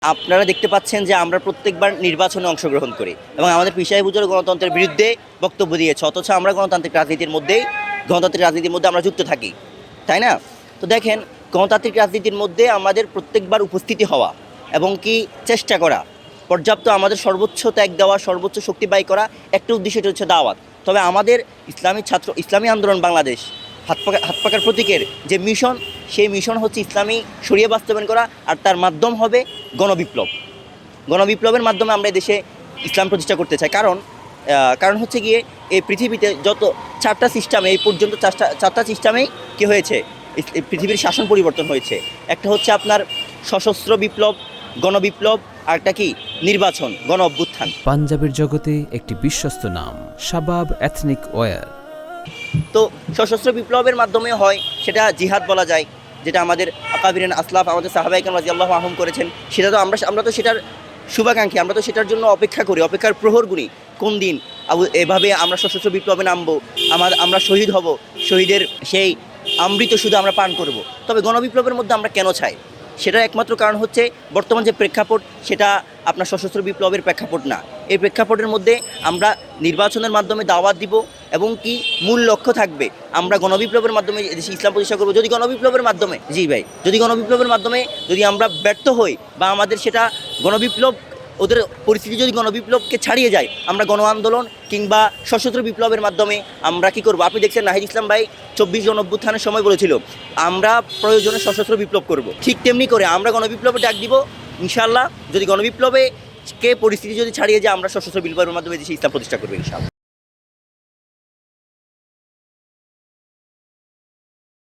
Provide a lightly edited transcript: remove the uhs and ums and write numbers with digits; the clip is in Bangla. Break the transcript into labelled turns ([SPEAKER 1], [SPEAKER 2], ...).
[SPEAKER 1] আপনারা দেখতে পাচ্ছেন যে আমরা প্রত্যেকবার নির্বাচনে অংশগ্রহণ করি এবং আমাদের পীর সাহেব হুজুর গণতন্ত্রের বিরুদ্ধে বক্তব্য দিয়েছে, অথচ আমরা গণতান্ত্রিক রাজনীতির মধ্যে আমরা যুক্ত থাকি, তাই না? তো দেখেন, গণতান্ত্রিক রাজনীতির মধ্যে আমাদের প্রত্যেকবার উপস্থিতি হওয়া এবং কি চেষ্টা করা, পর্যাপ্ত আমাদের সর্বোচ্চ ত্যাগ দেওয়া, সর্বোচ্চ শক্তি ব্যয় করা, একটা উদ্দেশ্য হচ্ছে দাওয়াত। তবে আমাদের ইসলামী আন্দোলন বাংলাদেশ হাত পাকার প্রতীকের যে মিশন, সেই মিশন হচ্ছে ইসলামী শরিয়া বাস্তবায়ন করা, আর তার মাধ্যম হবে গণবিপ্লবের মাধ্যমে আমরা দেশে ইসলাম প্রতিষ্ঠা করতে চাই। কারণ হচ্ছে গিয়ে এই পৃথিবীতে যত চারটা সিস্টেমে এই পর্যন্ত চারটা সিস্টেমেই কী হয়েছে, পৃথিবীর শাসন পরিবর্তন হয়েছে। একটা হচ্ছে আপনার সশস্ত্র বিপ্লব, গণবিপ্লব, আর একটা কি নির্বাচন, গণ অভ্যুত্থান।
[SPEAKER 2] পাঞ্জাবের জগতে একটি বিশ্বস্ত নাম, শাবাব এথনিক ওয়্যার।
[SPEAKER 1] তো সশস্ত্র বিপ্লবের মাধ্যমে হয় সেটা জিহাদ বলা যায়, যেটা আমাদের আকাবিরিন আসলাফ, আমাদের সাহাবায়ে কেরাম রাদিয়াল্লাহু আনহুম করেছেন। সেটা তো আমরা তো সেটার শুভাকাঙ্ক্ষী, আমরা তো সেটার জন্য অপেক্ষা করি, অপেক্ষার প্রহর গুনি কোন দিন এভাবে আমরা সশস্ত্র বিপ্লবে নামবো, আমরা শহীদ হব, শহীদের সেই অমৃত শুধু আমরা পান করব। তবে গণবিপ্লবের মধ্যে আমরা কেন চাই, সেটার একমাত্র কারণ হচ্ছে বর্তমান যে প্রেক্ষাপট, সেটা আপনার সশস্ত্র বিপ্লবের প্রেক্ষাপট না। এই প্রেক্ষাপটের মধ্যে আমরা নির্বাচনের মাধ্যমে দাওয়াত দিব এবং কি মূল লক্ষ্য থাকবে আমরা গণবিপ্লবের মাধ্যমে দেশে ইসলাম প্রতিষ্ঠা করবো। যদি গণবিপ্লবের মাধ্যমে যদি আমরা ব্যর্থ হই বা আমাদের সেটা গণবিপ্লব, ওদের পরিস্থিতি যদি গণবিপ্লবকে ছাড়িয়ে যায়, আমরা গণ আন্দোলন কিংবা সশস্ত্র বিপ্লবের মাধ্যমে আমরা কি করব। আপনি দেখছেন নাহিদ ইসলাম ভাই 24 জন অভ্যুত্থানের সময় বলেছিল আমরা প্রয়োজনে সশস্ত্র বিপ্লব করব। ঠিক তেমনি করে আমরা গণবিপ্লবে ডাক দিব ইনশাআল্লাহ। যদি গণবিপ্লবে পরিস্থিতি যদি ছাড়িয়ে যায়, আমরা সশস্ত্র বিপ্লবের মাধ্যমে দেশে ইসলাম প্রতিষ্ঠা করবো ইনশাআল্লাহ।